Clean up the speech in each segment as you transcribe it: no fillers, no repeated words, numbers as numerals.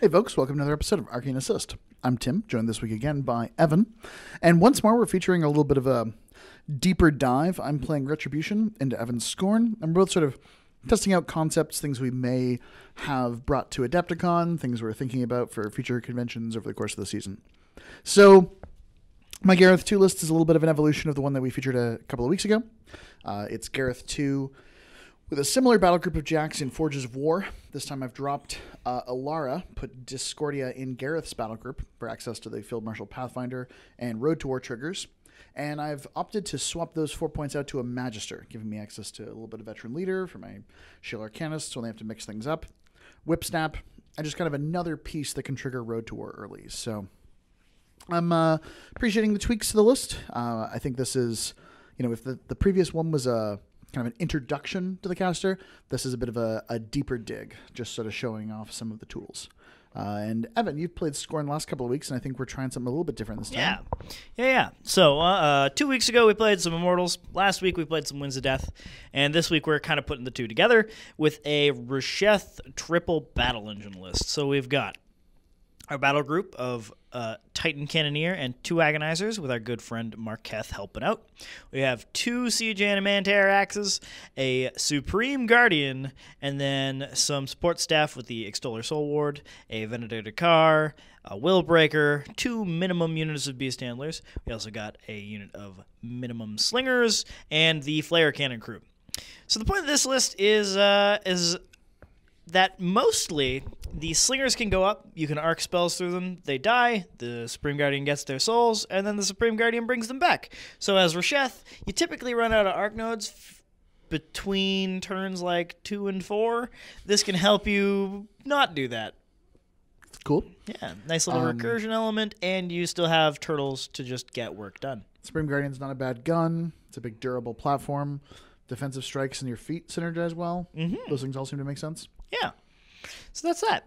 Hey folks, welcome to another episode of Arcane Assist. I'm Tim, joined this week again by Evan. And once more, we're featuring a little bit of a deeper dive. I'm playing Retribution into Evan's SKORNE. I'm both sort of testing out concepts, things we may have brought to Adepticon, things we're thinking about for future conventions over the course of the season. So, my Garryth2 list is a little bit of an evolution of the one that we featured a couple of weeks ago. It's Garryth2 with a similar battle group of Jacks in Forges of War. This time I've dropped Alara, put Discordia in Garryth's battle group for access to the Field Marshal Pathfinder and Road to War triggers. And I've opted to swap those 4 points out to a Magister, giving me access to a little bit of Veteran Leader for my Shield Arcanists when they have to mix things up. Whip Snap, and just kind of another piece that can trigger Road to War early. So I'm appreciating the tweaks to the list. I think this is, if the previous one was a kind of an introduction to the caster, this is a bit of a deeper dig, just sort of showing off some of the tools. And Evan, you've played SKORNE the last couple of weeks, and I think we're trying something a little bit different this time. Yeah. So 2 weeks ago we played some Immortals. Last week we played some Winds of Death. And this week we're kind of putting the two together with a Rasheth triple battle engine list. So we've got our battle group of Titan Cannoneer and 2 Agonizers with our good friend Marketh helping out. We have 2 Siege Animantaraxes, a Supreme Guardian, and then some support staff with the Extoller Soulward, a Venator Dakar, a Willbreaker, 2 minimum units of Beast Handlers. We also got a unit of minimum Slingers, and the Flayer Cannon crew. So the point of this list is that mostly the Slingers can go up, you can arc spells through them, they die, the Supreme Guardian gets their souls, and then the Supreme Guardian brings them back. So as Rasheth, you typically run out of arc nodes between turns like 2 and 4. This can help you not do that. Cool. Yeah, nice little recursion element, and you still have turtles to just get work done. Supreme Guardian's not a bad gun. It's a big durable platform. Defensive strikes and your feet synergize well. Those things all seem to make sense. Yeah. So that's that.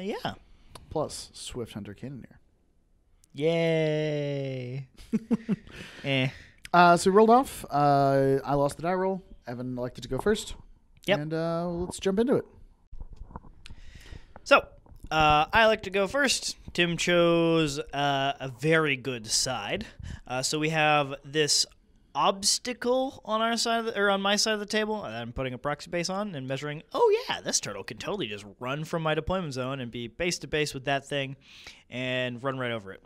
Yeah. Plus, Swift Hunter Cannoneer. Yay. So we rolled off. I lost the die roll. Evan elected to go first. Yep. And let's jump into it. So, I like to go first. Tim chose a very good side. So we have this obstacle on our side on my side of the table that I'm putting a proxy base on and measuring. Oh yeah, this turtle can totally just run from my deployment zone and be base to base with that thing and run right over it.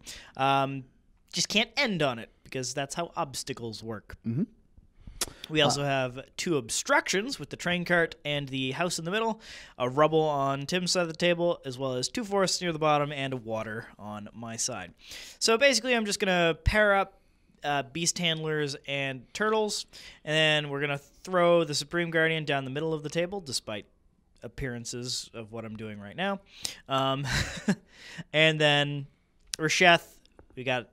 Just can't end on it because that's how obstacles work. We also have 2 obstructions with the train cart and the house in the middle, a rubble on Tim's side of the table, as well as 2 forests near the bottom and a water on my side. So basically I'm just going to pair up Beast Handlers and Turtles, and then we're going to throw the Supreme Guardian down the middle of the table, despite appearances of what I'm doing right now. And then Rasheth, we got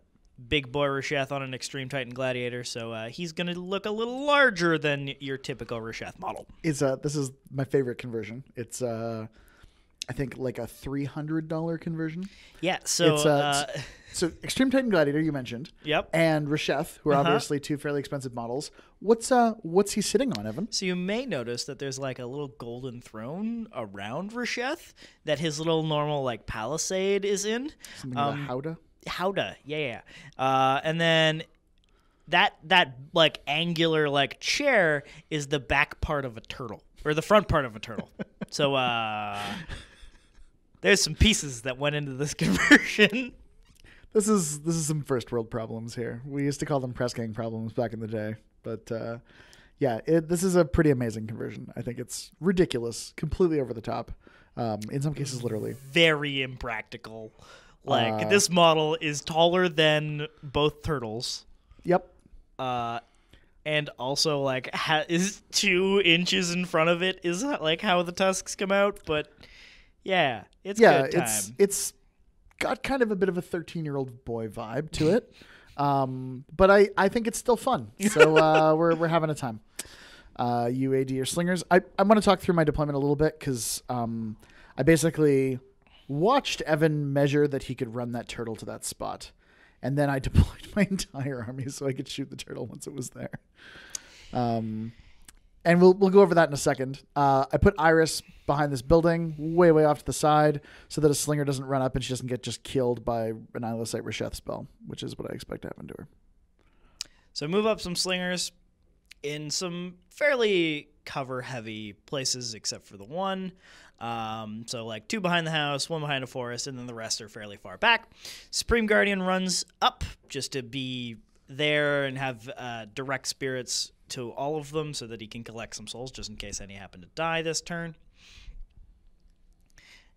big boy Rasheth on an Extreme Titan Gladiator, so he's going to look a little larger than your typical Rasheth model. This is my favorite conversion. It's I think like a $300 conversion. Yeah, so so Extreme Titan Gladiator you mentioned. Yep. And Rasheth, who are obviously 2 fairly expensive models. What's he sitting on, Evan? So you may notice that there's like a little golden throne around Rasheth that his little normal like palisade is in. Something like a howdah? Howdah, yeah. And then that like angular like chair is the back part of a turtle, or the front part of a turtle. So there's some pieces that went into this conversion. This is some first world problems here. We used to call them press gang problems back in the day, but yeah, this is a pretty amazing conversion. I think it's ridiculous, completely over the top. In some cases, literally very impractical. Like this model is taller than both turtles. Yep. And also like is 2 inches in front of it is like how the tusks come out, but yeah, it's good time. It's got kind of a bit of a 13-year-old boy vibe to it, but I think it's still fun. So we're having a time. UAD or Slingers. I want to talk through my deployment a little bit because I basically watched Evan measure that he could run that turtle to that spot, and then I deployed my entire army so I could shoot the turtle once it was there. And we'll go over that in a second. I put Iris behind this building, way off to the side, so that a Slinger doesn't run up and she doesn't get just killed by an Dominar Rasheth spell, which is what I expect to happen to her. So move up some Slingers in some fairly cover-heavy places, except for the one. So like 2 behind the house, 1 behind a forest, and then the rest are fairly far back. Supreme Guardian runs up just to be there and have direct spirits to all of them so that he can collect some souls just in case any happen to die this turn.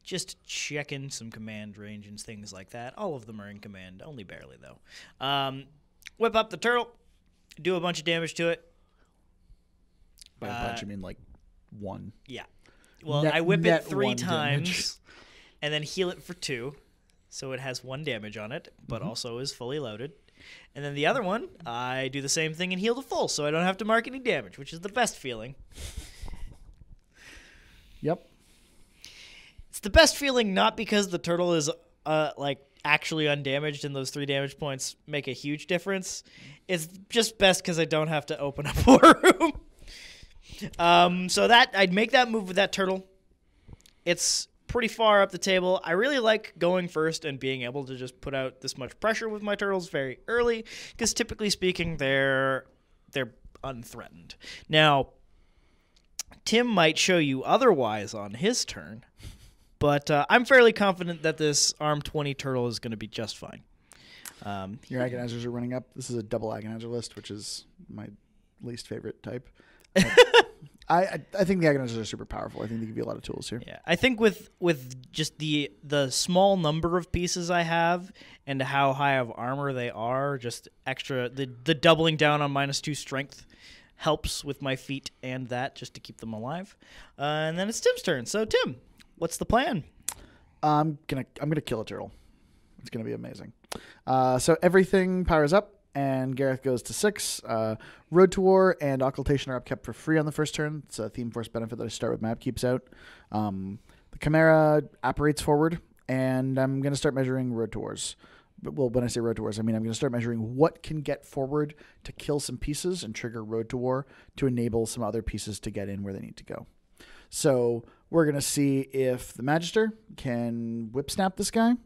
Just checking some command range and things like that. All of them are in command, only barely though. Whip up the turtle, do a bunch of damage to it. By a bunch, I mean like 1. Yeah. Well, I whip it 3 times and then heal it for 2. So it has 1 damage on it, but also is fully loaded. And then the other one, I do the same thing and heal to full, so I don't have to mark any damage, which is the best feeling. Yep. It's the best feeling not because the turtle is like actually undamaged and those 3 damage points make a huge difference. It's just best because I don't have to open up War Room. So that I'd make that move with that turtle. It's pretty far up the table. I really like going first and being able to just put out this much pressure with my turtles very early because typically speaking, they're unthreatened. Now, Tim might show you otherwise on his turn, but I'm fairly confident that this Arm 20 turtle is going to be just fine. Your Agonizers are running up. This is a double Agonizer list, which is my least favorite type. I think the Agonizers are super powerful. I think they give you a lot of tools here. Yeah, I think with just the small number of pieces I have and how high of armor they are, just extra the doubling down on -2 strength helps with my feet and that just to keep them alive. And then it's Tim's turn. So Tim, what's the plan? I'm gonna kill a turtle. It's gonna be amazing. So everything powers up. And Garryth goes to 6. Road to War and Occultation are upkept for free on the first turn. It's a Theme Force benefit that I start with map keeps out. The Chimera apparates forward, and I'm going to start measuring Road to Wars. Well, when I say Road to Wars, I mean I'm going to start measuring what can get forward to kill some pieces and trigger Road to War to enable some other pieces to get in where they need to go. So we're going to see if the Magister can whip snap this guy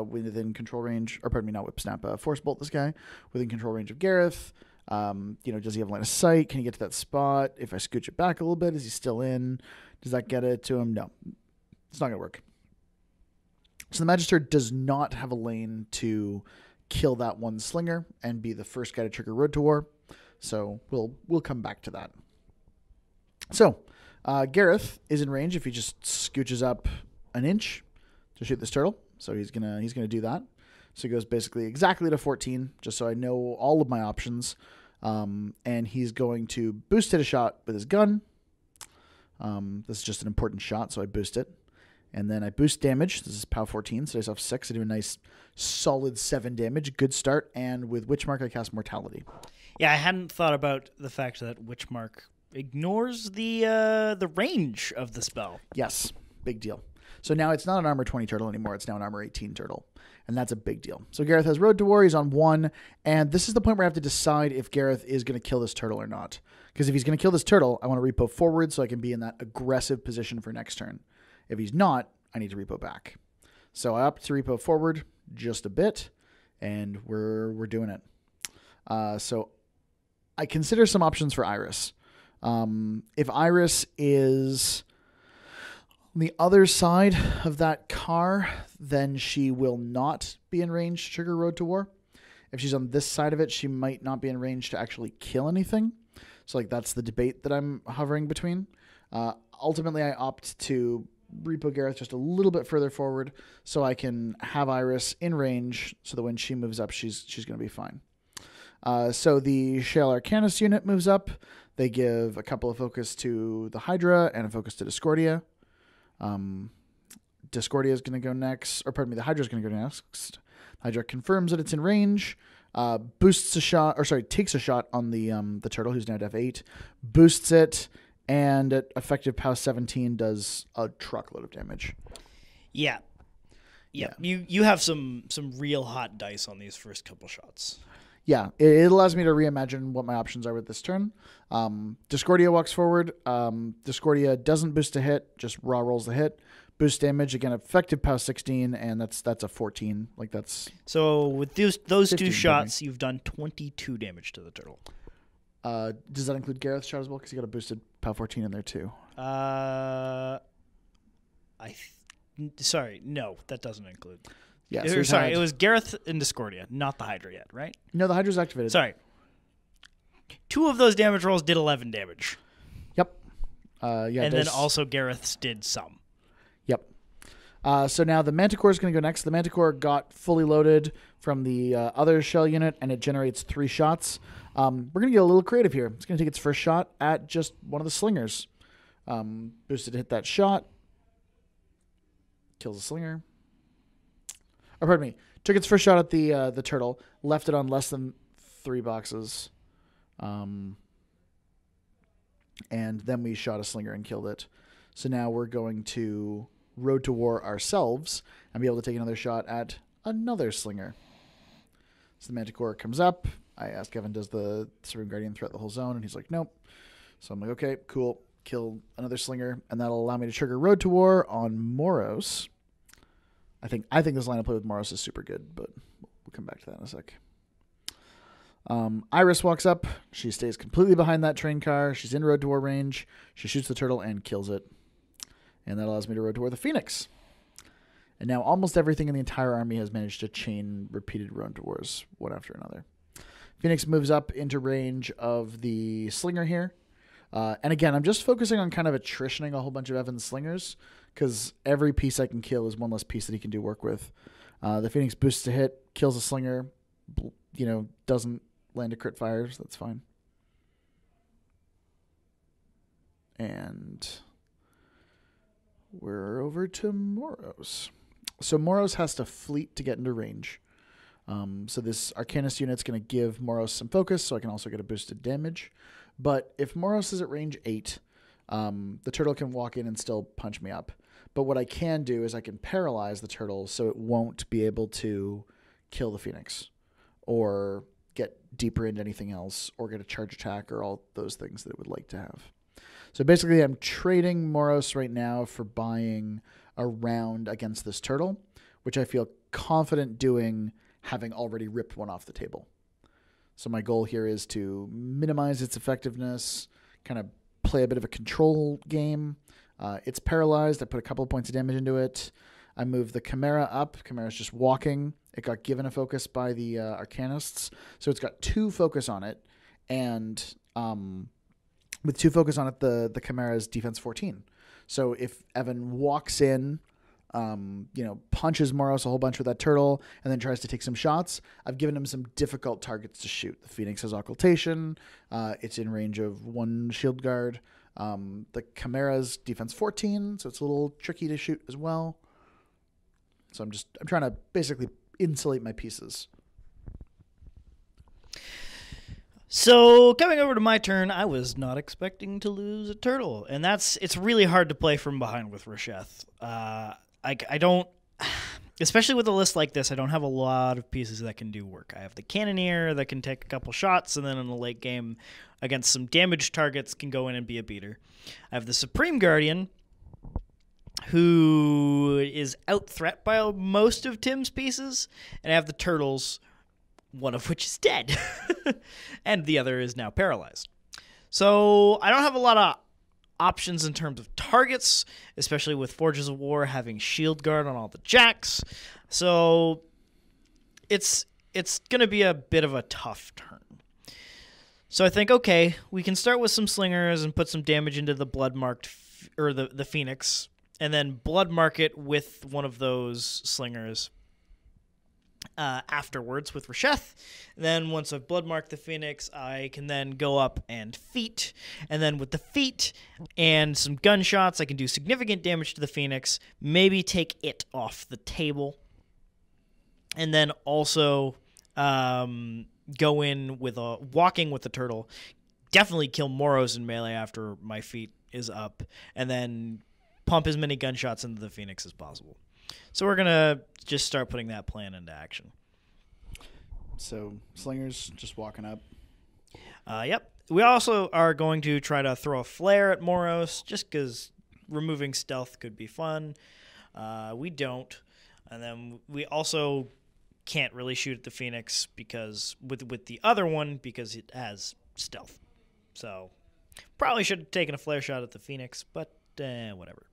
within control range, or pardon me, not whip snap, force bolt this guy within control range of Garryth. Does he have line of sight? Can he get to that spot? If I scooch it back a little bit, is he still in? Does that get it to him? No, it's not going to work. So the Magister does not have a lane to kill that one Slinger and be the first guy to trigger Road to War. So we'll come back to that. So Garryth is in range if he just scooches up an inch to shoot this turtle. So he's gonna do that. So he goes basically exactly to 14, just so I know all of my options. And he's going to boost hit a shot with his gun. This is just an important shot, so I boost it. And then I boost damage. This is POW 14, so I off 6. I do a nice solid 7 damage. Good start. And with Witchmark, I cast Mortality. Yeah, I hadn't thought about the fact that Witchmark ignores the range of the spell. Yes, big deal. So now it's not an armor 20 turtle anymore. It's now an armor 18 turtle. And that's a big deal. So Garryth has Road to War. He's on 1. And this is the point where I have to decide if Garryth is going to kill this turtle or not. Because if he's going to kill this turtle, I want to repo forward so I can be in that aggressive position for next turn. If he's not, I need to repo back. So I opt to repo forward just a bit. And we're doing it. So I consider some options for Iris. If Iris is on the other side of that car, then she will not be in range to trigger Road to War. If she's on this side of it, she might not be in range to actually kill anything. So that's the debate that I'm hovering between. Ultimately, I opt to repo Garryth just a little bit further forward so I can have Iris in range so that when she moves up, she's going to be fine. So the Shale Arcanist unit moves up. They give a couple of focus to the Hydra and a focus to Discordia. Discordia is going to go next, or pardon me, the Hydra is going to go next. Hydra confirms that it's in range, takes a shot on the turtle who's now at F8, boosts it, and at effective POW 17 does a truckload of damage. Yeah. You have some real hot dice on these first couple shots. Yeah, it allows me to reimagine what my options are with this turn. Discordia walks forward. Discordia doesn't boost a hit, just raw rolls the hit. Boost damage, again, effective POW 16, and that's a 14. Like that's So with those 15, two shots, you've done 22 damage to the turtle. Does that include Garryth's shot as well? Because you got a boosted POW 14 in there too. Sorry, no, that doesn't include. Yeah, Sorry, it was Garryth and Discordia, not the Hydra yet, right? No, the Hydra's activated. Sorry. 2 of those damage rolls did 11 damage. Yep. Yeah. And then also Garryth's did some. Yep. So now the Manticore is going to go next. The Manticore got fully loaded from the other shell unit, and it generates 3 shots. We're going to get a little creative here. It's going to take its first shot at just one of the Slingers. Boosted to hit that shot. Kills the Slinger. Or pardon me. Took its first shot at the turtle. Left it on less than 3 boxes. And then we shot a Slinger and killed it. So now we're going to Road to War ourselves and be able to take another shot at another Slinger. So the Manticore comes up. I ask Evan, does the Supreme Guardian threat the whole zone? And he's like, nope. So I'm like, okay, cool. Kill another Slinger. And that'll allow me to trigger Road to War on Moros. I think this line of play with Moros is super good, but we'll come back to that in a sec. Iris walks up. She stays completely behind that train car. She's in Road to War range. She shoots the turtle and kills it. And that allows me to Road to War the Phoenix. And now almost everything in the entire army has managed to chain repeated Road to Wars, one after another. Phoenix moves up into range of the Slinger here. And again, I'm just focusing on kind of attritioning a whole bunch of Evan's Slingers, because every piece I can kill is one less piece that he can do work with. The Phoenix boosts a hit, kills a Slinger, doesn't land a crit fire, so that's fine. And we're over to Moros. So Moros has to fleet to get into range. So this Arcanist unit's going to give Moros some focus, so I can also get a boosted damage. But if Moros is at range 8, the turtle can walk in and still punch me up. But what I can do is I can paralyze the turtle so it won't be able to kill the Phoenix or get deeper into anything else or get a charge attack or all those things that it would like to have. So basically I'm trading Moros right now for buying a round against this turtle, which I feel confident doing having already ripped one off the table. So my goal here is to minimize its effectiveness, kind of play a bit of a control game. It's paralyzed. I put a couple of points of damage into it. I move the Chimera up. Chimera's just walking. It got given a focus by the Arcanists. So it's got 2 focus on it. And with 2 focus on it, the Chimera's defense 14. So if Evan walks in, punches Moros a whole bunch with that turtle and then tries to take some shots, I've given him some difficult targets to shoot. The Phoenix has Occultation. It's in range of 1 shield guard. The Chimera's defense 14, so it's a little tricky to shoot as well. So I'm trying to basically insulate my pieces. So coming over to my turn, I was not expecting to lose a turtle, and it's really hard to play from behind with Rasheth. I don't, especially with a list like this, I don't have a lot of pieces that can do work. I have the Cannoneer that can take a couple shots, and then in the late game, against some damaged targets, can go in and be a beater. I have the Supreme Guardian, who is out-threat by most of Tim's pieces, and I have the turtles, one of which is dead, and the other is now paralyzed. So I don't have a lot of options in terms of targets, especially with Forges of War having shield guard on all the jacks. So it's going to be a bit of a tough turn. So I think, okay, we can start with some Slingers and put some damage into the blood-marked, or the Phoenix, and then blood-mark it with one of those Slingers afterwards with Rasheth. Then once I've blood-marked the Phoenix, I can then go up and feet. And then with the feet and some gunshots, I can do significant damage to the Phoenix, maybe take it off the table. And then also go in with walking with the turtle, definitely kill Moros in melee after my feet is up, and then pump as many gunshots into the Phoenix as possible. So we're going to just start putting that plan into action. So Slingers just walking up. Yep. We also are going to try to throw a flare at Moros, just because removing stealth could be fun. We don't. And then we also can't really shoot at the Phoenix because with the other one because it has stealth. So probably should have taken a flare shot at the Phoenix, but whatever.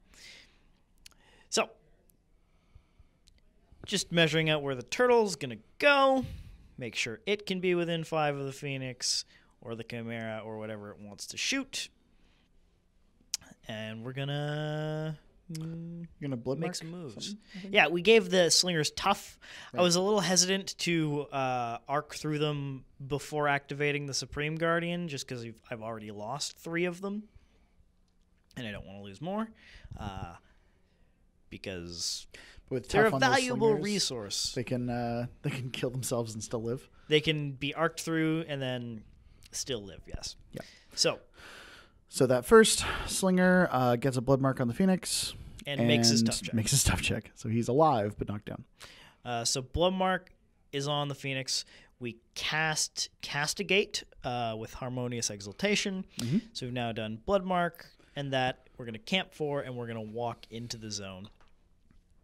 So just measuring out where the turtle's going to go. Make sure it can be within 5 of the Phoenix or the Chimera or whatever it wants to shoot. And we're going to blood make some moves. Yeah, we gave the Slingers tough. Right. I was a little hesitant to arc through them before activating the Supreme Guardian just because I've already lost 3 of them. And I don't want to lose more. Because they're a valuable resource. They can kill themselves and still live. They can be arced through and then still live, yes. Yeah. So that first Slinger gets a blood mark on the Phoenix. And makes his tough check. Makes his tough check. So he's alive, but knocked down. So blood mark is on the Phoenix. We castigate with Harmonious Exaltation. Mm-hmm. So we've now done blood mark, and that we're going to camp for, and we're going to walk into the zone.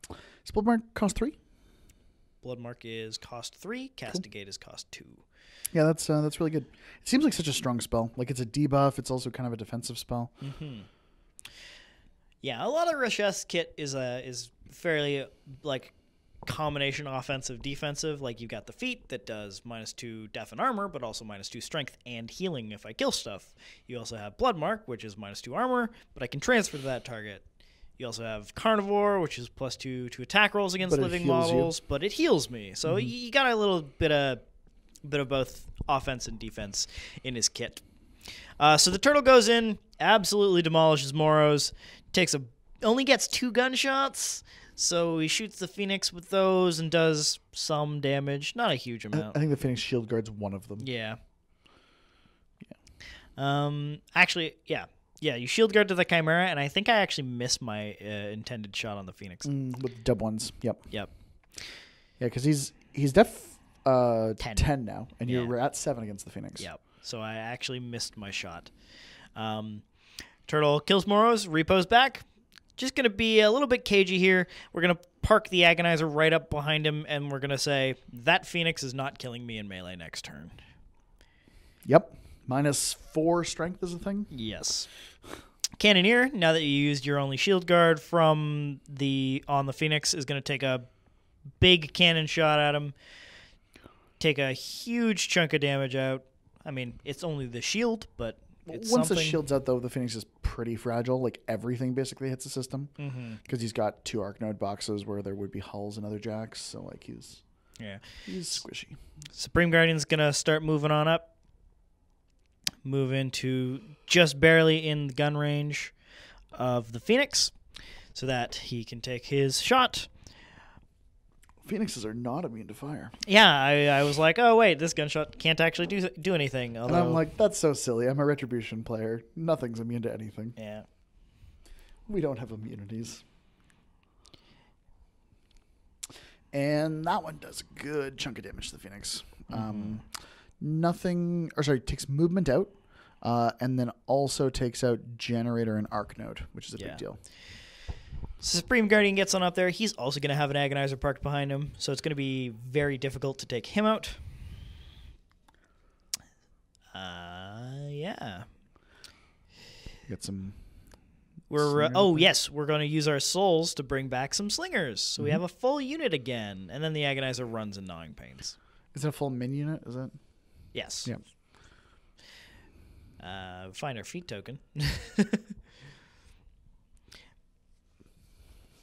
Does blood mark cost 3? Blood mark is cost 3. Castigate is cost 2. Yeah, that's really good. It seems like such a strong spell. Like it's a debuff. It's also kind of a defensive spell. Mm-hmm. Yeah, a lot of Rasheth's kit is fairly like combination offensive defensive. Like you've got the feat that does -2 def and armor, but also -2 strength and healing if I kill stuff. You also have blood mark, which is -2 armor, but I can transfer to that target. You also have Carnivore, which is +2 to attack rolls against living models, but it heals me. So you got a little bit of both offense and defense in his kit. So the turtle goes in, absolutely demolishes Moros, only gets 2 gunshots, so he shoots the Phoenix with those and does some damage, not a huge amount. I think the Phoenix shield guards one of them. Yeah. Actually, yeah. Yeah, you shield guard to the Chimera, and I think I actually missed my intended shot on the Phoenix. With dub ones, yep. Yep. Yeah, because he's def 10 now, and you're at 7 against the Phoenix. Yep. So I actually missed my shot. Turtle kills Moros, repos back. Just going to be a little bit cagey here. We're going to park the Agonizer right up behind him, and we're going to say, that Phoenix is not killing me in melee next turn. Yep. -4 strength is a thing? Yes. Cannoneer, now that you used your only shield guard on the Phoenix, is going to take a big cannon shot at him. Take a huge chunk of damage out. I mean, it's only the shield, but it's once something. The shield's out, though, the Phoenix is pretty fragile. Like, everything basically hits the system. Because he's got 2 Arc Node boxes where there would be hulls and other jacks. So, like, he's squishy. Supreme Guardian's going to start moving on up. Move into just barely in the gun range of the Phoenix so that he can take his shot. Phoenixes are not immune to fire. Yeah, I was like, oh, wait, this gunshot can't actually do anything. And I'm like, that's so silly. I'm a Retribution player. Nothing's immune to anything. Yeah. We don't have immunities. And that one does a good chunk of damage to the Phoenix. Takes movement out, and then also takes out Generator and Arc Node, which is a big deal. Supreme Guardian gets on up there. He's also going to have an Agonizer parked behind him, so it's going to be very difficult to take him out. Yeah. Got some... We're going to use our souls to bring back some Slingers, so we have a full unit again, and then the Agonizer runs in Gnawing Pains. Is it a full min unit? Is it? Yes. Yeah. Find our feat token.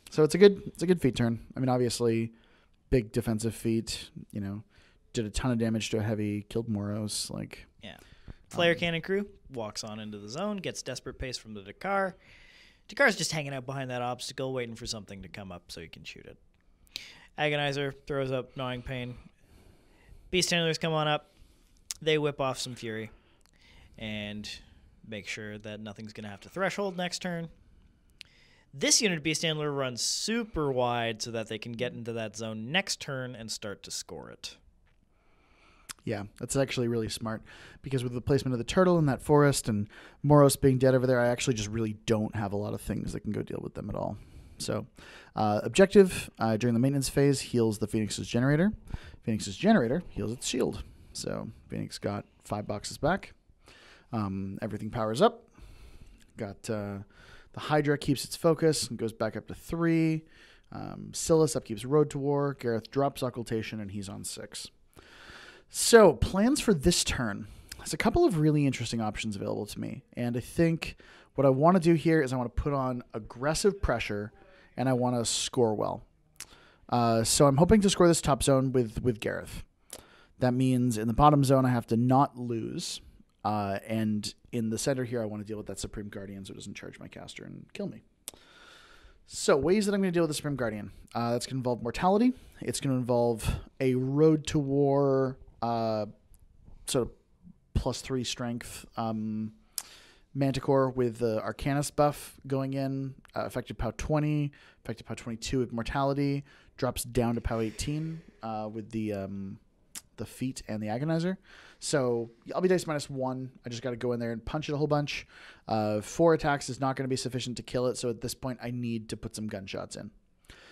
So it's a good feat turn. I mean, obviously, big defensive feat. You know, did a ton of damage to a heavy, killed Moros. Like, yeah. Flayer Cannon Crew walks on into the zone, gets Desperate Pace from the Dakar. Dakar's just hanging out behind that obstacle, waiting for something to come up so he can shoot it. Agonizer throws up Gnawing Pain. Beast Handlers come on up. They whip off some Fury and make sure that nothing's going to have to threshold next turn. This unit of Beast Handler runs super wide so that they can get into that zone next turn and start to score it. Yeah, that's actually really smart because with the placement of the turtle in that forest and Moros being dead over there, I actually just really don't have a lot of things that can go deal with them at all. So, objective during the maintenance phase heals the Phoenix's generator. Phoenix's generator heals its shield. So, Phoenix got 5 boxes back. Everything powers up. Got the Hydra keeps its focus and goes back up to 3. Sylys upkeeps Road to War. Garryth drops Occultation, and he's on 6. So, plans for this turn. There's a couple of really interesting options available to me. And I think what I want to do here is I want to put on aggressive pressure, and I want to score well. So I'm hoping to score this top zone with Garryth. That means in the bottom zone, I have to not lose. And in the center here, I want to deal with that Supreme Guardian so it doesn't charge my caster and kill me. So ways that I'm going to deal with the Supreme Guardian. That's going to involve mortality. It's going to involve a Road to War sort of +3 strength Manticore with the Arcanist buff going in. Effective POW 20, effective POW 22 with mortality. Drops down to POW 18 with the feet and the Agonizer. So I'll be dice -1. I just got to go in there and punch it a whole bunch. 4 attacks is not going to be sufficient to kill it. So at this point, I need to put some gunshots in.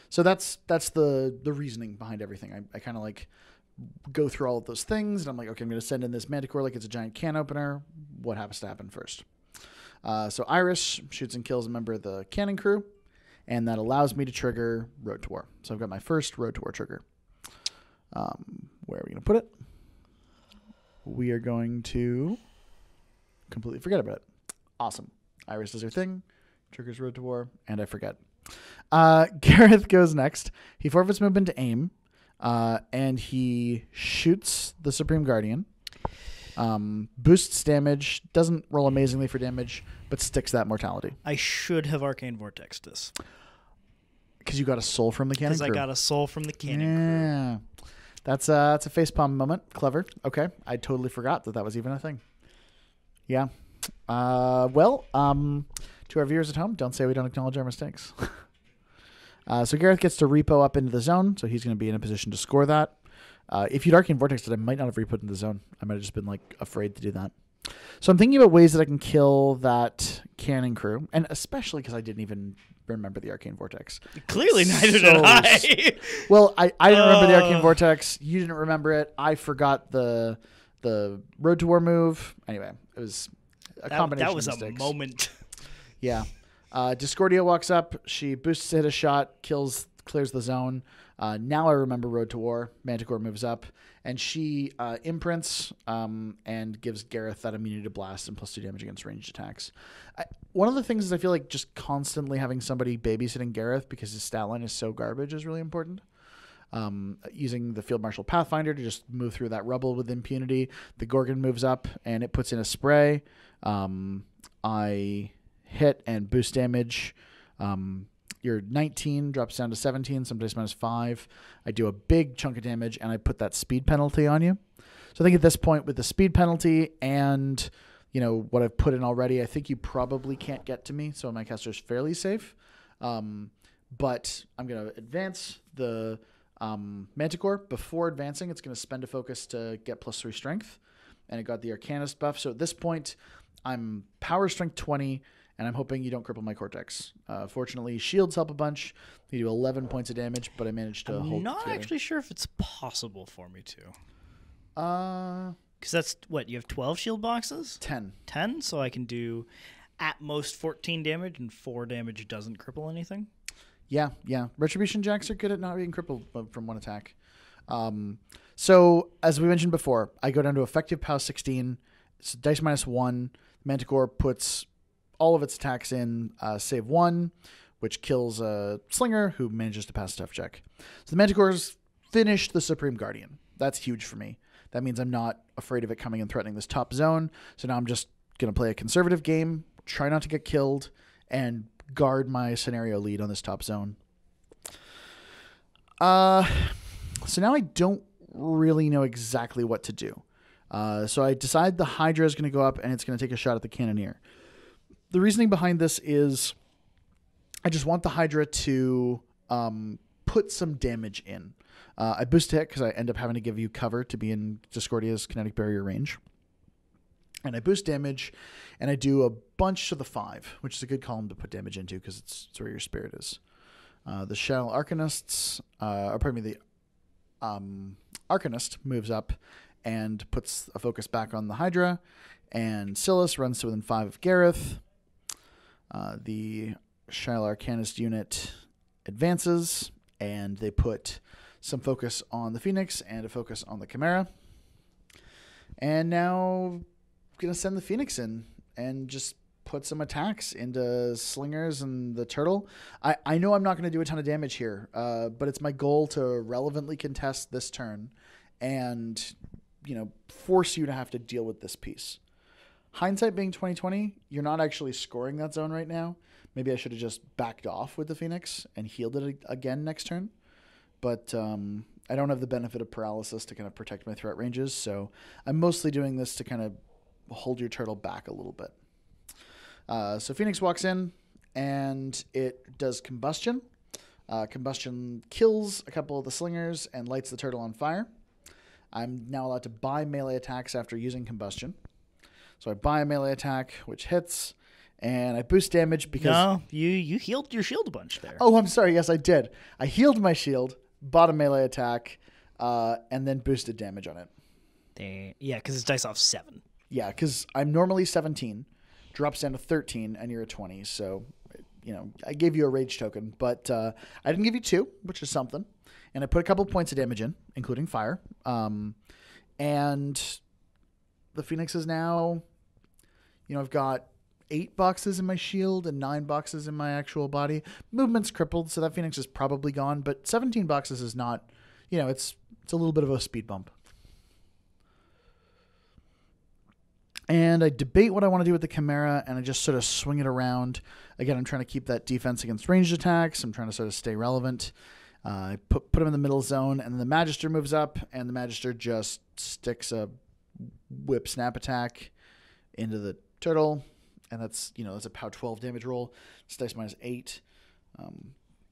So that's the reasoning behind everything. I kind of like go through all of those things, and I'm like, okay, I'm going to send in this Manticore like it's a giant can opener. What happens to happen first? So Iris shoots and kills a member of the cannon crew, and that allows me to trigger Road to War. So I've got my first Road to War trigger. Where are we going to put it? We are going to completely forget about it. Awesome. Iris does her thing, triggers Road to War, and I forget. Garryth goes next. He forfeits movement to aim, and he shoots the Supreme Guardian. Boosts damage, doesn't roll amazingly for damage, but sticks that mortality. I should have Arcane Vortex this. Because you got a soul from the cannon crew. Because I got a soul from the cannon crew. That's a facepalm moment. Clever. Okay. I totally forgot that was even a thing. Yeah. To our viewers at home, don't say we don't acknowledge our mistakes. So Garryth gets to repo up into the zone, so he's going to be in a position to score that. If you'd Arcane Vortex it, I might not have re-put in the zone. I might have just been afraid to do that. So I'm thinking about ways that I can kill that cannon crew, and especially because I didn't even remember the Arcane Vortex. Clearly, neither did I. Well, I didn't remember the Arcane Vortex. You didn't remember it. I forgot the Road to War move. Anyway, it was a combination of mistakes. That was a moment. Yeah. Discordia walks up. She boosts to hit a shot, clears the zone. Now I remember Road to War. Manticore moves up, and she imprints and gives Garryth that immunity to blast and +2 damage against ranged attacks. One of the things is I feel like just constantly having somebody babysitting Garryth because his stat line is so garbage is really important. Using the Field Marshal Pathfinder to just move through that rubble with impunity. The Gorgon moves up, and it puts in a spray. I hit and boost damage. Your 19 drops down to 17, sometimes -5. I do a big chunk of damage, and I put that speed penalty on you. So I think at this point, with the speed penalty and what I've put in already, I think you probably can't get to me, so my caster's fairly safe. But I'm going to advance the Manticore. Before advancing, it's going to spend a focus to get +3 strength, and it got the Arcanist buff. So at this point, I'm power strength 20, and I'm hoping you don't cripple my Cortex. Fortunately, shields help a bunch. You do 11 points of damage, but I managed to hold. I'm not actually sure if it's possible for me to. Because that's what you have 12 shield boxes. 10. 10, so I can do at most 14 damage, and 4 damage doesn't cripple anything. Yeah. Retribution jacks are good at not being crippled from one attack. So as we mentioned before, I go down to effective POW 16. It's dice -1. Manticore puts all of its attacks in, save 1, which kills a Slinger who manages to pass a tough check. So the Manticore's finished the Supreme Guardian. That's huge for me. That means I'm not afraid of it coming and threatening this top zone. So now I'm just going to play a conservative game, try not to get killed, and guard my scenario lead on this top zone. So now I don't really know exactly what to do. So I decide the Hydra is going to go up, and it's going to take a shot at the Cannoneer. The reasoning behind this is I just want the Hydra to put some damage in. I boost hit because I end up having to give you cover to be in Discordia's kinetic barrier range. And I boost damage, and I do a bunch to the 5, which is a good column to put damage into because it's where your spirit is. The Shell Arcanists, the Arcanist moves up and puts a focus back on the Hydra, and Sylys runs to within 5 of Garryth. The Shell Arcanist unit advances, and they put some focus on the Phoenix and a focus on the Chimera. And now I'm going to send the Phoenix in and just put some attacks into Slingers and the Turtle. I know I'm not going to do a ton of damage here, but it's my goal to relevantly contest this turn and, force you to have to deal with this piece. Hindsight being 2020, you're not actually scoring that zone right now. Maybe I should have just backed off with the Phoenix and healed it again next turn. But I don't have the benefit of paralysis to kind of protect my threat ranges, so I'm mostly doing this to kind of hold your turtle back a little bit. So Phoenix walks in, and it does Combustion. Combustion kills a couple of the Slingers and lights the turtle on fire. I'm now allowed to buy melee attacks after using Combustion. So I buy a melee attack, which hits, and I boost damage because... No, you healed your shield a bunch there. Oh, I'm sorry. Yes, I did. I healed my shield, bought a melee attack, and then boosted damage on it. Yeah, because it's dice off 7. Yeah, because I'm normally 17, drops down to 13, and you're a 20. So, I gave you a rage token, but I didn't give you 2, which is something. And I put a couple points of damage in, including fire. And the Phoenix is now, I've got 8 boxes in my shield and 9 boxes in my actual body. Movement's crippled, so that Phoenix is probably gone. But 17 boxes is not, it's a little bit of a speed bump. And I debate what I want to do with the Chimera, and I just sort of swing it around. Again, I'm trying to keep that defense against ranged attacks. I'm trying to sort of stay relevant. I put him in the middle zone, and then the Magister moves up, and the Magister just sticks a whip snap attack into the turtle, and that's a POW 12 damage roll. It's dice minus 8.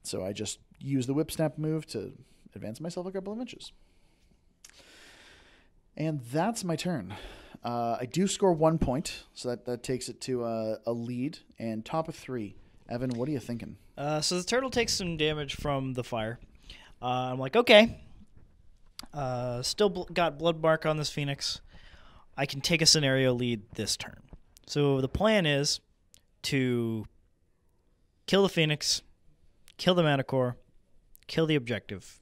So I just use the whip snap move to advance myself a couple of inches. And that's my turn. I do score 1 point, so that takes it to a lead, and top of 3. Evan, what are you thinking? So the turtle takes some damage from the fire. I'm like, okay. Still got blood mark on this Phoenix. I can take a scenario lead this turn. So the plan is to kill the Phoenix, kill the Manticore, kill the objective,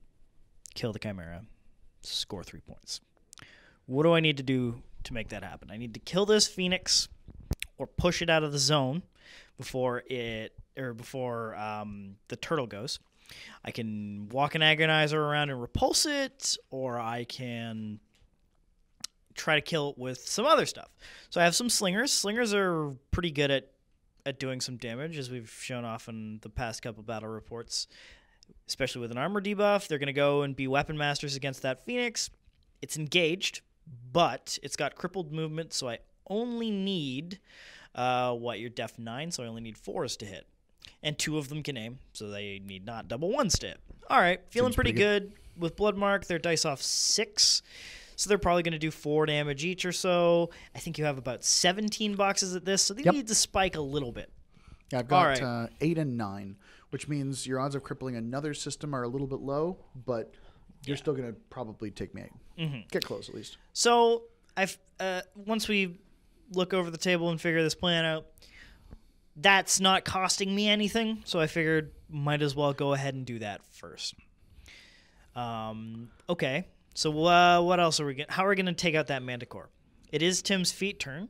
kill the Chimera, score 3 points. What do I need to do to make that happen? I need to kill this Phoenix or push it out of the zone before the turtle goes. I can walk an Agonizer around and repulse it, or I can try to kill it with some other stuff. So I have some Slingers. Slingers are pretty good at doing some damage, as we've shown off in the past couple battle reports, especially with an armor debuff. They're going to go and be weapon masters against that Phoenix. It's engaged, but it's got crippled movement, so I only need, your def 9, so I only need 4s to hit. And 2 of them can aim, so they need not double 1s to hit. All right, feeling pretty good. With Bloodmark, they're dice off 6, so they're probably going to do 4 damage each or so. I think you have about 17 boxes at this, so they need to spike a little bit. Yeah, I've got 8 and 9, which means your odds of crippling another system are a little bit low, but you're still going to probably take me 8. Mm-hmm. Get close, at least. So once we look over the table and figure this plan out, that's not costing me anything, so I figured might as well go ahead and do that first. Okay, so what else are we how are we going to take out that Manticore? It is Tim's feet turn,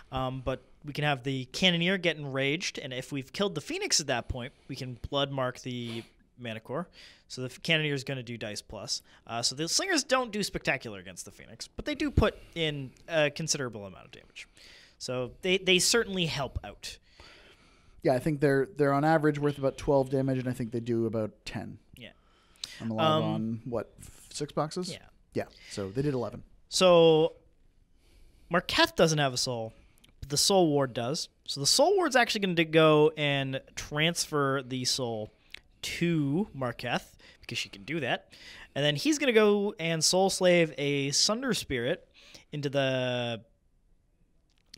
but we can have the Cannoneer get enraged, and if we've killed the Phoenix at that point, we can blood mark the Manticore. So the Cannoneer is going to do dice plus. So the Slingers don't do spectacular against the Phoenix, but they do put in a considerable amount of damage. So they certainly help out. Yeah, I think they're on average worth about 12 damage, and I think they do about 10. Yeah. I'm allowed on, 6 boxes? Yeah. Yeah, so they did 11. So Marketh doesn't have a soul, but the Soulward does. So the Soulward's actually going to go and transfer the soul to Marketh, because she can do that. And then he's going to go and Soul Slave a Sunder Spirit into the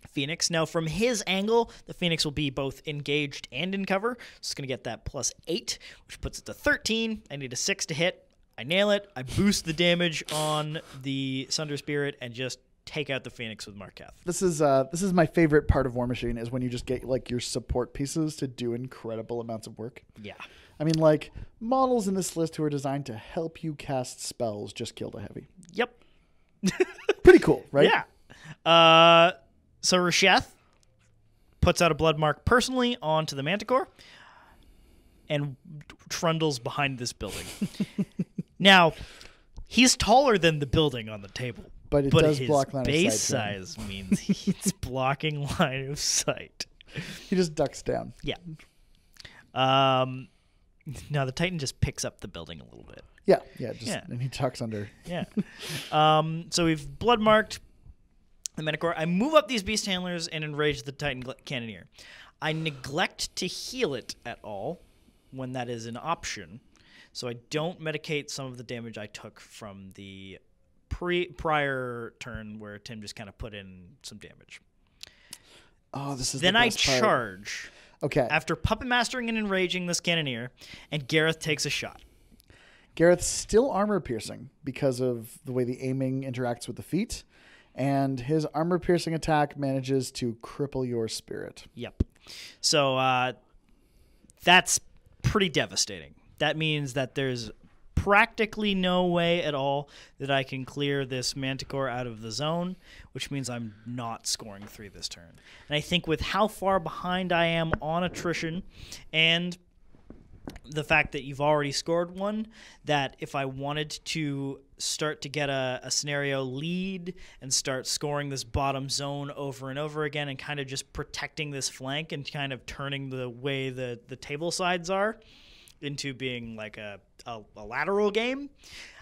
Phoenix. Now, from his angle, the Phoenix will be both engaged and in cover. So it's going to get that +8, which puts it to 13. I need a 6 to hit. I nail it. I boost the damage on the Sunder Spirit and just take out the Phoenix with Marketh. This is my favorite part of War Machine, is when you just get like your support pieces to do incredible amounts of work. Yeah. I mean, like, models in this list who are designed to help you cast spells just killed a heavy. Yep. Pretty cool, right? Yeah. So Rasheth puts out a blood mark personally onto the Manticore and trundles behind this building. Now, he's taller than the building on the table. But it does block line of sight. His base size means he's blocking line of sight. He just ducks down. Yeah. Now the Titan just picks up the building a little bit. Yeah. And he tucks under. Yeah. So we've blood marked the Manticore. I move up these beast handlers and enrage the Titan Cannoneer. I neglect to heal it at all when that is an option, so I don't medicate some of the damage I took from the prior turn where Tim just kind of put in some damage. Oh, this is then the I best part. charge. Okay. After puppet mastering and enraging this Cannoneer, and Garryth takes a shot. Garryth's still armor piercing because of the way the aiming interacts with the feet, and his armor piercing attack manages to cripple your spirit. Yep. So that's pretty devastating. That means that there's practically no way at all that I can clear this Manticore out of the zone, which means I'm not scoring 3 this turn. And I think with how far behind I am on attrition and the fact that you've already scored 1, that if I wanted to start to get a scenario lead and start scoring this bottom zone over and over again and kind of just protecting this flank and kind of turning the way the table sides are into being like a lateral game,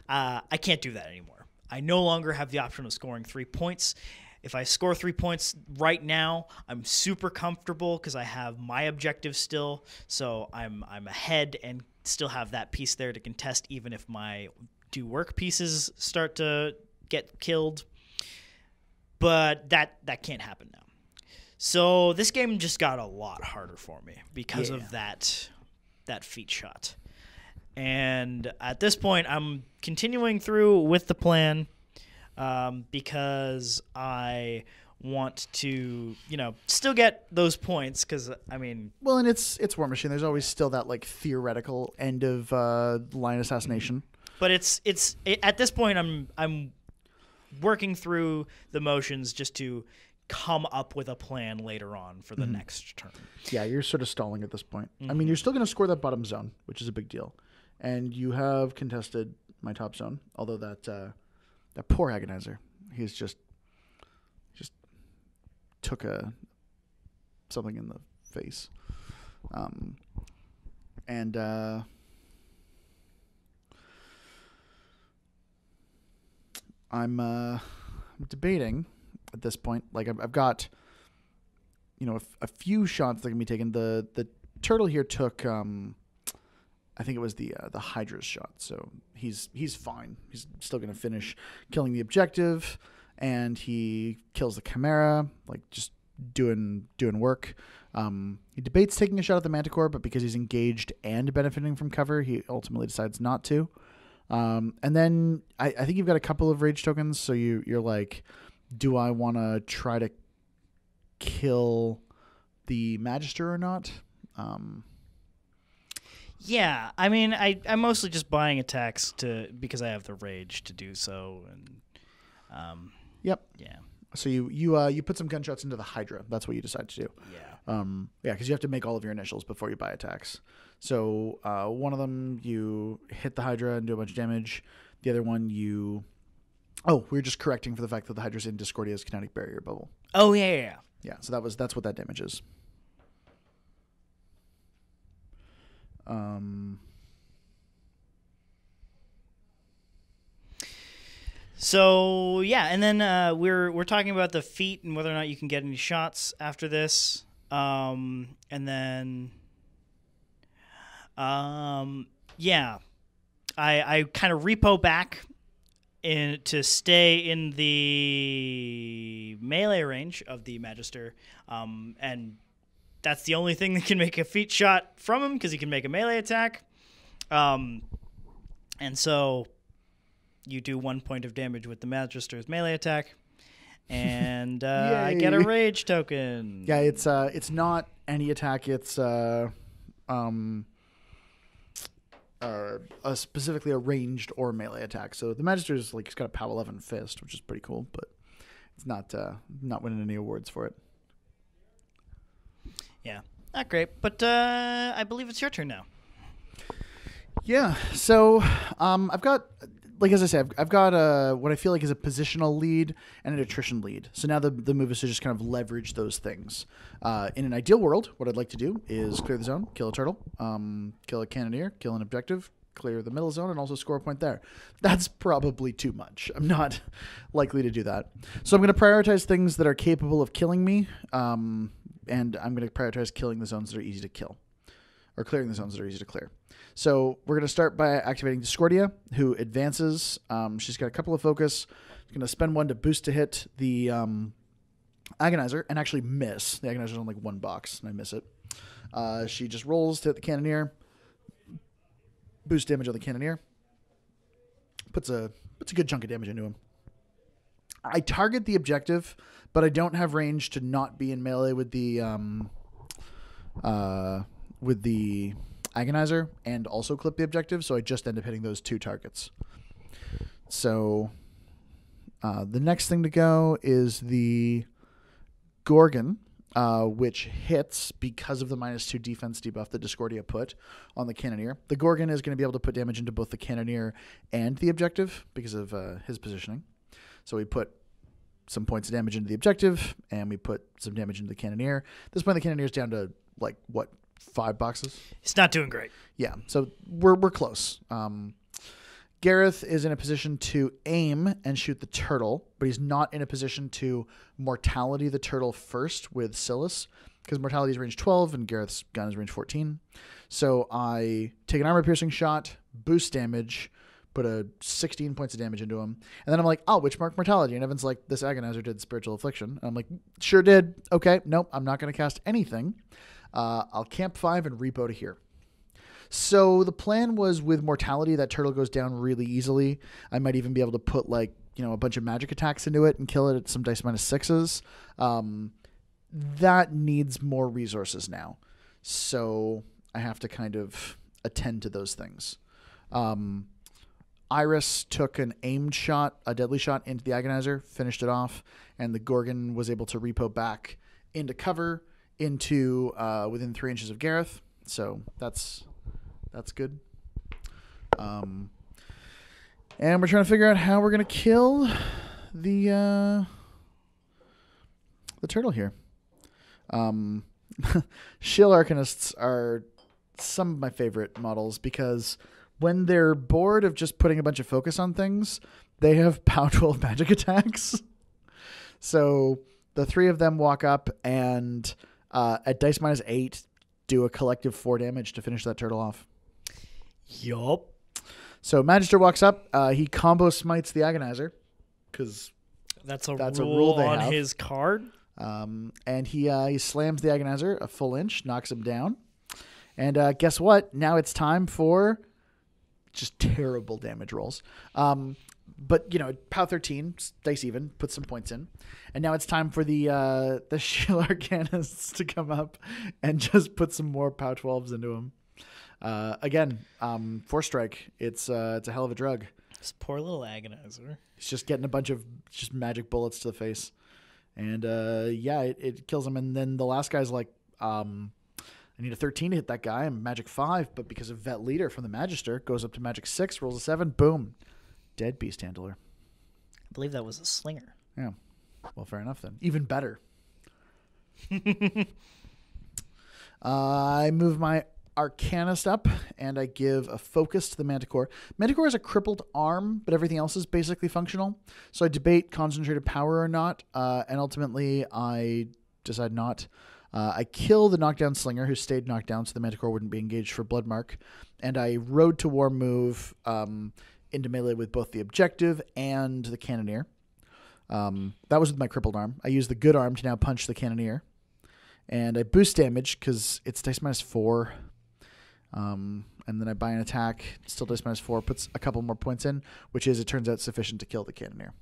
I can't do that anymore. I no longer have the option of scoring 3 points. If I score 3 points right now, I'm super comfortable because I have my objective still, so I'm ahead and still have that piece there to contest even if my do work pieces start to get killed. But that can't happen now. So this game just got a lot harder for me because of that feat shot. And at this point, I'm continuing through with the plan because I want to, still get those points because, Well, and it's War Machine. There's always still that, like, theoretical end of line assassination. But at this point, I'm working through the motions just to come up with a plan later on for the next turn. Yeah, you're sort of stalling at this point. I mean, you're still going to score that bottom zone, which is a big deal. And you have contested my top zone, although that poor Agonizer, he's just took something in the face. I'm debating at this point. Like, I've got, a few shots that can be taken. The turtle here took, I think it was the Hydra's shot. So he's fine. He's still going to finish killing the objective, and he kills the Chimera, like just doing work. He debates taking a shot at the Manticore, but because he's engaged and benefiting from cover, he ultimately decides not to. And then I think you've got a couple of rage tokens, so you're like, do I want to try to kill the Magister or not? Yeah, I'm mostly just buying attacks because I have the rage to do so, and yep, yeah. So you put some gunshots into the Hydra. That's what you decide to do. Yeah. Because you have to make all of your initials before you buy attacks. So one of them you hit the Hydra and do a bunch of damage. The other one we were just correcting for the fact that the Hydra's in Discordia's kinetic barrier bubble. Oh yeah. Yeah. So that's what that damage is. So yeah, and then we're talking about the feat and whether or not you can get any shots after this, and then yeah, I kind of repo back to stay in the melee range of the Magister, and that's the only thing that can make a feat shot from him because he can make a melee attack. And so you do 1 point of damage with the Magister's melee attack, and I get a rage token. Yeah, it's not any attack. It's specifically a ranged or melee attack. So the Magister's like he's got a POW 11 fist, which is pretty cool, but it's not winning any awards for it. Yeah, not great, but I believe it's your turn now. Yeah, so I've got, like as I said, I've got what I feel like is a positional lead and an attrition lead. So now the move is to just kind of leverage those things. In an ideal world, what I'd like to do is clear the zone, kill a turtle, kill a Cannoneer, kill an objective, clear the middle zone, and also score a point there. That's probably too much. I'm not likely to do that. So I'm going to prioritize things that are capable of killing me, and I'm going to prioritize killing the zones that are easy to kill, or clearing the zones that are easy to clear. So we're going to start by activating Discordia, who advances. She's got a couple of focus. She's going to spend one to boost to hit the Agonizer and actually miss. The Agonizer's on like one box, and I miss it. She just rolls to hit the Cannoneer. Boost damage on the Cannoneer. Puts a good chunk of damage into him. I target the objective, but I don't have range to not be in melee with the Agonizer and also clip the objective, so I just end up hitting those two targets. So the next thing to go is the Gorgon, which hits because of the -2 defense debuff that Discordia put on the Cannoneer. The Gorgon is going to be able to put damage into both the Cannoneer and the objective because of his positioning. So we put some points of damage into the objective, and we put some damage into the Cannoneer. At this point, the Cannoneer's down to, like, what, 5 boxes? It's not doing great. Yeah, so we're close. Garryth is in a position to aim and shoot the turtle, but he's not in a position to mortality the turtle first with Sylys, because mortality is range 12 and Garryth's gun is range 14. So I take an armor-piercing shot, boost damage, put a 16 points of damage into him, and then I'm like, oh, which mark mortality? And Evan's like, this Agonizer did Spiritual Affliction. And I'm like, sure did. Okay, nope, I'm not going to cast anything. I'll camp 5 and repo to here. So the plan was with mortality, that turtle goes down really easily. I might even be able to put like, a bunch of magic attacks into it and kill it at some dice -6s. That needs more resources now. So I have to kind of attend to those things. Iris took an aimed shot, a deadly shot into the Agonizer, finished it off, and the Gorgon was able to repo back into cover into within 3 inches of Garryth. So that's good. And we're trying to figure out how we're going to kill the turtle here. Shield Arcanists are some of my favorite models because when they're bored of just putting a bunch of focus on things, they have POW 12 magic attacks. So the 3 of them walk up and at dice -8 do a collective 4 damage to finish that turtle off. Yup. So Magister walks up. He combo smites the Agonizer because that's a rule they on have. his card. And he slams the Agonizer a full inch, knocks him down. And guess what? Now it's time for just terrible damage rolls. But, POW 13, dice even, put some points in. And now it's time for the Shield Arcanists to come up and just put some more POW 12s into them. Again, 4 strike. It's a hell of a drug. This poor little Agonizer. He's just getting a bunch of just magic bullets to the face. And, it kills him. And then the last guy's like, I need a 13 to hit that guy. I'm magic 5, but because of Vet Leader from the Magister, goes up to magic 6, rolls a 7, boom. Dead Beast Handler. I believe that was a Slinger. Yeah. Well, fair enough then. Even better. I move my Arcanist up, and I give a focus to the Manticore. Manticore has a crippled arm, but everything else is basically functional. So I debate concentrated power or not, and ultimately I decide not. I kill the knockdown Slinger, who stayed knocked down so the Manticore wouldn't be engaged for Bloodmark. And I Road to War move into melee with both the Objective and the Cannoneer. That was with my crippled arm. I use the good arm to now punch the Cannoneer. And I boost damage because it's dice -4. And then I buy an attack, still dice -4, puts a couple more points in, which is, it turns out, sufficient to kill the Cannoneer.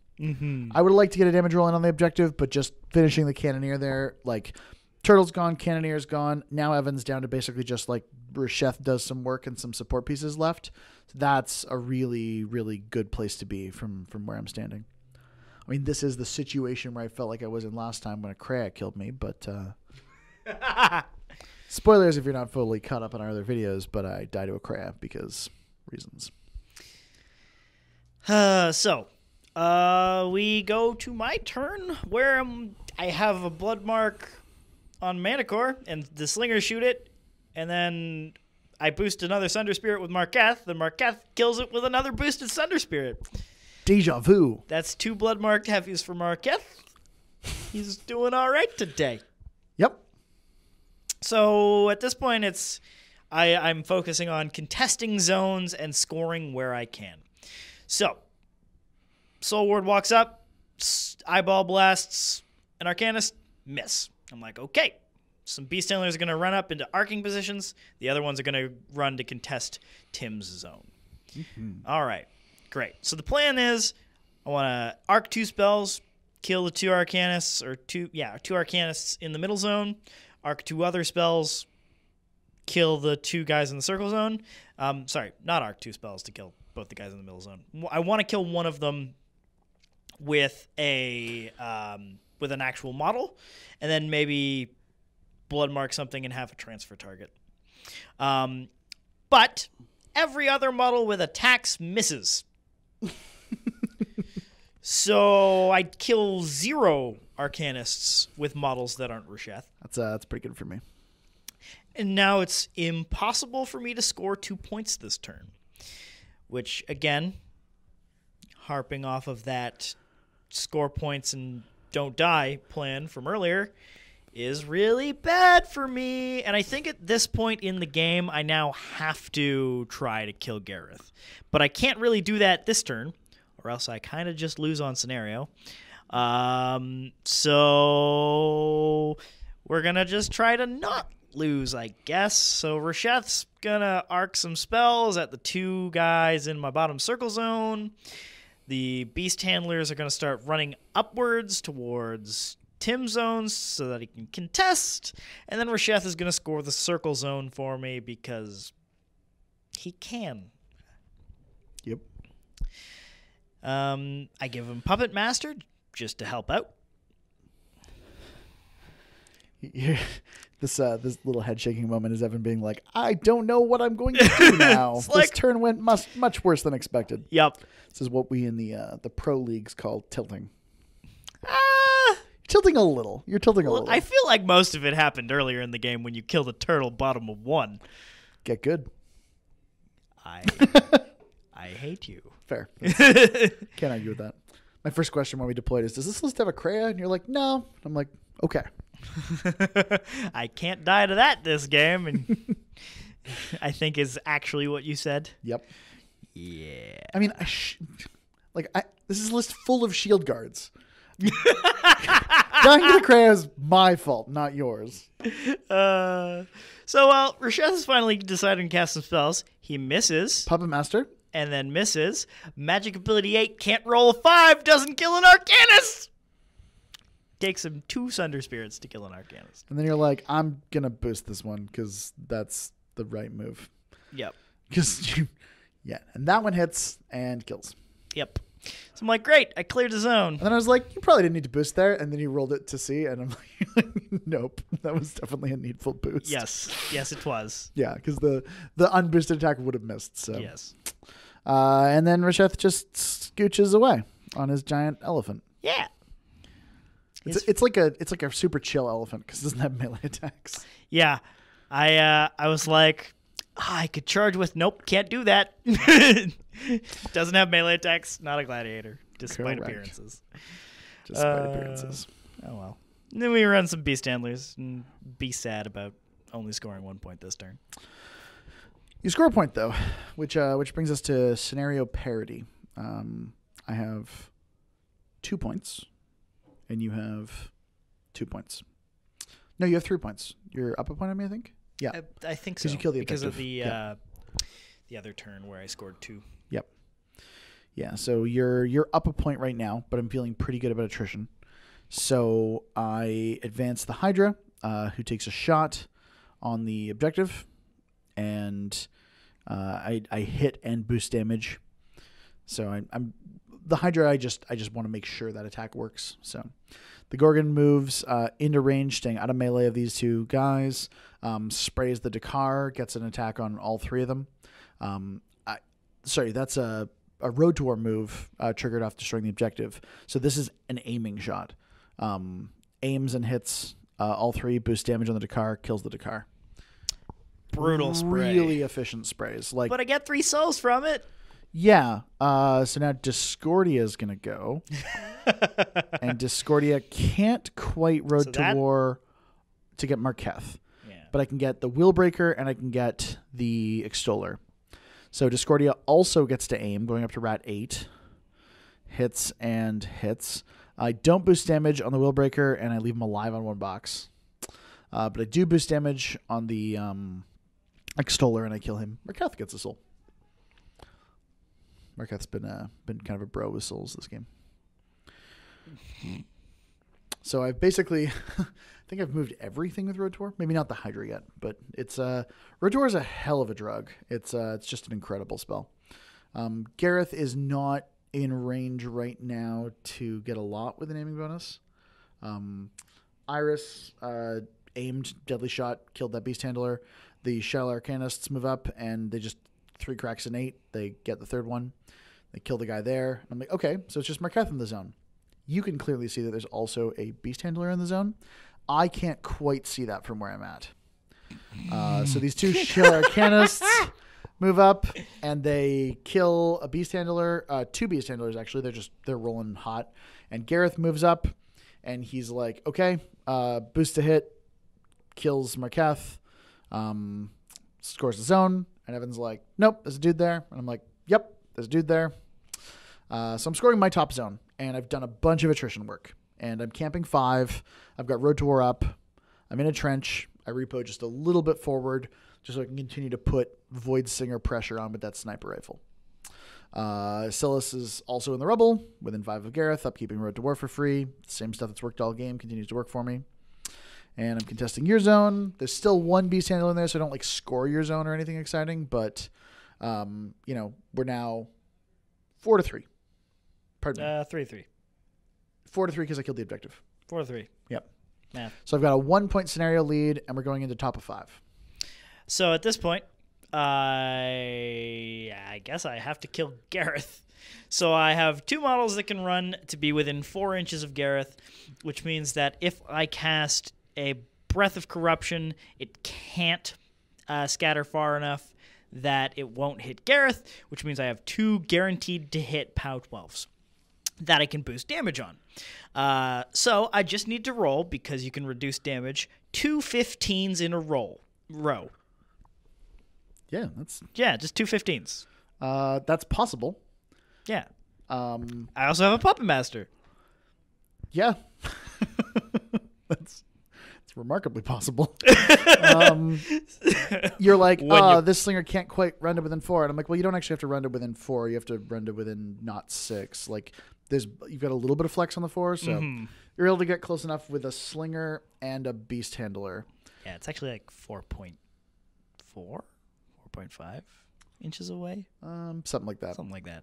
I would like to get a damage roll in on the Objective, but just finishing the Cannoneer there, like, Turtle's gone, Cannoneer's gone. Now Evan's down to basically just, like, Rasheth does some work and some support pieces left. So that's a really, really good place to be from where I'm standing. I mean, this is the situation where I felt like I was in last time when a Kreia killed me, but... Spoilers if you're not fully caught up on our other videos, but I died to a Kreia because reasons. We go to my turn where I have a Bloodmark on Manticore, and the Slingers shoot it, and then I boost another Sunder Spirit with Marketh. The Marketh kills it with another boosted Sunder Spirit. Deja vu. That's 2 Bloodmarked heavies for Marketh. He's doing all right today. Yep. So at this point, I'm focusing on contesting zones and scoring where I can. So Soulward walks up, eyeball blasts an Arcanist, miss. I'm like, okay. Some Beast Handlers are going to run up into arcing positions. The other ones are going to run to contest Tim's zone. All right, great. So the plan is I want to arc 2 spells, kill the 2 Arcanists, or 2 Arcanists in the middle zone. Arc 2 other spells, kill the 2 guys in the circle zone. Sorry, not arc 2 spells to kill both the guys in the middle zone. I want to kill one of them with an actual model, and then maybe Bloodmark something and have a transfer target. But every other model with attacks misses. So I kill 0 Arcanists with models that aren't Rasheth. That's pretty good for me. And now it's impossible for me to score 2 points this turn. Which, again, harping off of that score points and don't die plan from earlier, is really bad for me. And I think at this point in the game, I now have to try to kill Garryth. But I can't really do that this turn, or else I kind of just lose on scenario. So we're going to just try to not lose, I guess. So Rasheth's going to arc some spells at the 2 guys in my bottom circle zone. The Beast Handlers are going to start running upwards towards Tim's zones so that he can contest. And then Rasheth is going to score the circle zone for me because he can. Yep. I give him Puppet Master just to help out. This little head shaking moment is Evan being like, I don't know what I'm going to do now. This turn went much worse than expected. Yep. This is what we in the pro leagues call tilting. Tilting a little. You're tilting a little. I feel like most of it happened earlier in the game when you killed a turtle bottom of 1. Get good. I hate you. Fair. Can't argue with that. My first question when we deployed is, does this list have a Kreia? And you're like, no. I'm like, okay. I can't die to that this game. And I think is actually what you said. Yep. Yeah. I mean, this is a list full of shield guards. Dying to the Kreia is my fault, not yours. Rasheth has finally decided to cast some spells. He misses. Puppet Master. And then misses. Magic ability 8, can't roll a 5, doesn't kill an Arcanist. Takes him 2 Sunder Spirits to kill an Arcanist. And then you're like, I'm going to boost this one because that's the right move. Yep. And that one hits and kills. Yep. So I'm like, great, I cleared the zone. And then I was like, you probably didn't need to boost there. And then you rolled it to see. And I'm like, nope, that was definitely a needful boost. Yes, it was. Yeah, because the unboosted attack would have missed. So yes. And then Rasheth just scooches away on his giant elephant. Yeah. It's like a super chill elephant because it doesn't have melee attacks. Yeah. I was like, I could charge with, nope, can't do that. Doesn't have melee attacks, not a gladiator, despite appearances. Despite appearances. Oh, well. then we run some beast handlers and be sad about only scoring 1 point this turn. You score a point though, which brings us to scenario parity. I have 2 points, and you have 2 points. No, you have 3 points. You're up a point on me, I think. Yeah, I think so. Because you killed the because of objective. the other turn where I scored 2. Yep. Yeah, so you're up a point right now, but I'm feeling pretty good about attrition. So I advance the Hydra, who takes a shot on the objective, and I hit and boost damage. So I'm the Hydra. I just want to make sure that attack works. So the Gorgon moves into range, staying out of melee of these two guys. Sprays the Dakar, gets an attack on all 3 of them. That's a Road to War move triggered off destroying the objective. So this is an aiming shot. Aims and hits all 3, boosts damage on the Dakar, kills the Dakar. Brutal spray. Really efficient sprays. But I get 3 souls from it. Yeah. So now Discordia is going to go. And Discordia can't quite Road to War to get Marketh. Yeah. But I can get the Willbreaker and I can get the Extoller. So Discordia also gets to aim, going up to Rat 8. Hits and hits. I don't boost damage on the Willbreaker, and I leave him alive on 1 box. But I do boost damage on the Extoller, and I kill him. Marketh gets a soul. Marketh's been kind of a bro with souls this game. So I've basically... I think I've moved everything with Road to War. Maybe not the Hydra yet, but it's Road to War is a hell of a drug. It's just an incredible spell. Garryth is not in range right now to get a lot with an aiming bonus. Iris aimed deadly shot, killed that beast handler. The Shell Arcanists move up and they just 3 cracks and 8. They get the 3rd one. They kill the guy there. I'm like, okay, so it's just Marketh in the zone. You can clearly see that there's also a beast handler in the zone. I can't quite see that from where I'm at. So these 2 Shell Arcanists move up and they kill a beast handler, 2 beast handlers actually. They're rolling hot. And Garryth moves up and he's like, okay, boost to hit, kills Marketh, scores the zone. And Evan's like, nope, there's a dude there. And I'm like, yep, there's a dude there. So I'm scoring my top zone and I've done a bunch of attrition work. And I'm camping 5. I've got Road to War up. I'm in a trench. I repo just a little bit forward just so I can continue to put Void Singer pressure on with that sniper rifle. Sylys is also in the rubble, within 5 of Garryth, upkeeping Road to War for free. Same stuff that's worked all game continues to work for me. And I'm contesting your zone. There's still 1 beast handle in there, so I don't score your zone or anything exciting. But, we're now 4-3. Pardon me. 3-3. 4-3 because I killed the objective. 4-3. Yep. Math. So I've got a 1-point scenario lead, and we're going into top of 5. So at this point, I guess I have to kill Garryth. So I have 2 models that can run to be within 4 inches of Garryth, which means that if I cast a Breath of Corruption, it can't scatter far enough that it won't hit Garryth, which means I have 2 guaranteed to hit POW 12s that I can boost damage on. So I just need to roll, because you can reduce damage, 2 15s in a row. Yeah, just 2 15s. that's possible. Yeah. I also have a Puppet Master. Yeah. It's remarkably possible. You're like, this slinger can't quite run to within 4. And I'm like, well, you don't actually have to run to within 4. You have to run to within not 6. You've got a little bit of flex on the 4, so you're able to get close enough with a slinger and a beast handler. Yeah, it's actually 4.4, 4.5 inches away. Something like that.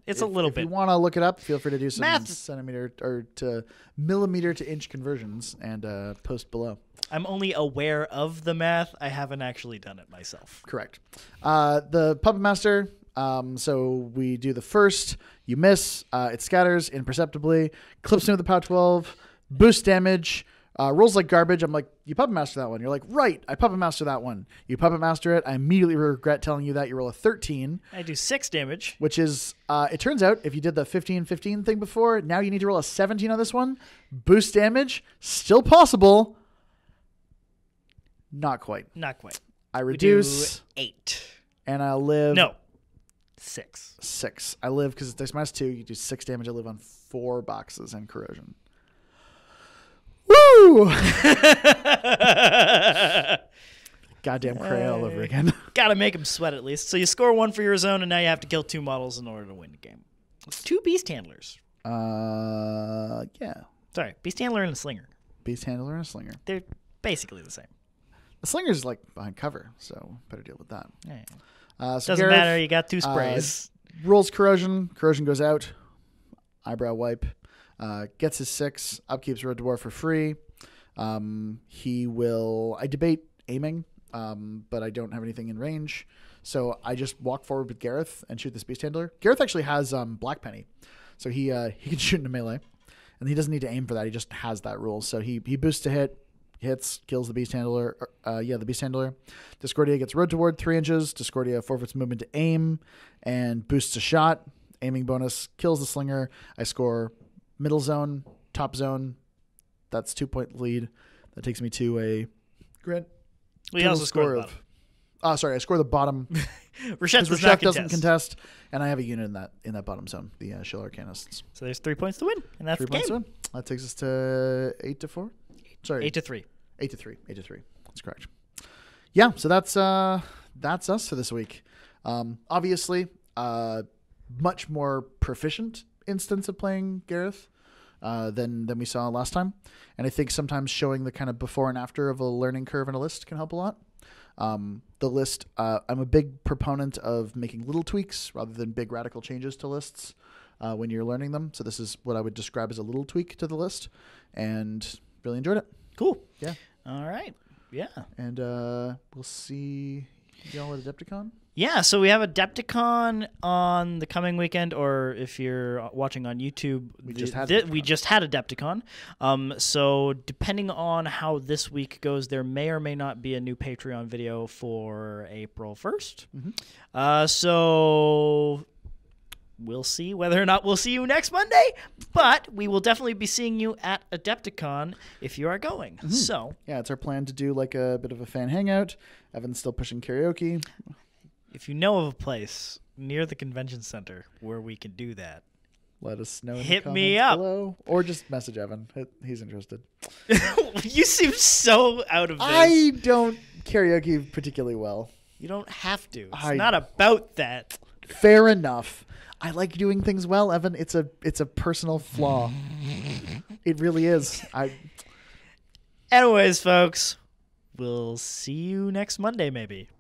It's a little bit. If you want to look it up, feel free to do some math. Centimeter or to millimeter to inch conversions and post below. I'm only aware of the math. I haven't actually done it myself. Correct. The Puppet Master. So we do the first. You miss. It scatters imperceptibly. Clips him with the POW 12. Boost damage. Rolls like garbage. I'm like, you puppet master that one. You're like, right, I puppet master that one. You puppet master it. I immediately regret telling you that. You roll a 13. I do 6 damage. Which is, it turns out, if you did the 15-15 thing before, now you need to roll a 17 on this one. Boost damage, still possible. Not quite. Not quite. I reduce. We do 8. And I live. No. 6. 6. I live, because it's minus 2, you do 6 damage. I live on 4 boxes and corrosion. Woo! Goddamn Cray all over again. Gotta make him sweat at least. So you score 1 for your zone, and now you have to kill 2 models in order to win the game. 2 Beast Handlers. Yeah. Sorry, Beast Handler and a Slinger. Beast Handler and a Slinger. They're basically the same. The Slinger's like behind cover, so better deal with that. Yeah. So Doesn't Garryth, matter, you got 2 sprays. Rolls corrosion. Corrosion goes out. Eyebrow wipe. Gets his 6. Upkeeps Road to War for free. He will... I debate aiming, but I don't have anything in range. So I just walk forward with Garryth and shoot this Beast Handler. Garryth actually has Black Penny. So he can shoot into melee. And he doesn't need to aim for that. He just has that rule. So he boosts to hit. Hits, kills the Beast Handler. The Beast Handler. Discordia gets Road Toward 3 inches. Discordia forfeits movement to aim and boosts a shot. Aiming bonus kills the Slinger. I score middle zone, top zone. That's 2-point lead. That takes me to a Grant. We also score the bottom. Sorry, I score the bottom. Rasheth doesn't contest, and I have a unit in that bottom zone, the Shill Arcanists. So there's 3 points to win, and that's 3 the points game. to win. That takes us to 8-4. Sorry, 8-3. 8-3. 8-3. That's correct. Yeah, so that's us for this week. Obviously, much more proficient instance of playing Garryth than we saw last time, and I think sometimes showing the kind of before and after of a learning curve in a list can help a lot. The list, I'm a big proponent of making little tweaks rather than big radical changes to lists when you're learning them. So this is what I would describe as a little tweak to the list, and really enjoyed it. Cool. Yeah. All right. Yeah. And we'll see y'all at Adepticon. Yeah, so we have Adepticon on the coming weekend, or if you're watching on YouTube, we just had Adepticon. So depending on how this week goes, there may or may not be a new Patreon video for April 1st. Mm-hmm. So we'll see whether or not we'll see you next Monday, but we will definitely be seeing you at Adepticon if you are going. Mm-hmm. So yeah, it's our plan to do like a bit of a fan hangout. Evan's still pushing karaoke. If you know of a place near the convention center where we can do that, let us know. Hit me up below, or just message Evan. He's interested. You seem so out of this. I don't karaoke particularly well. You don't have to. It's not about that. Fair enough. I like doing things well, Evan. It's a personal flaw. It really is. Anyways, folks, we'll see you next Monday, maybe.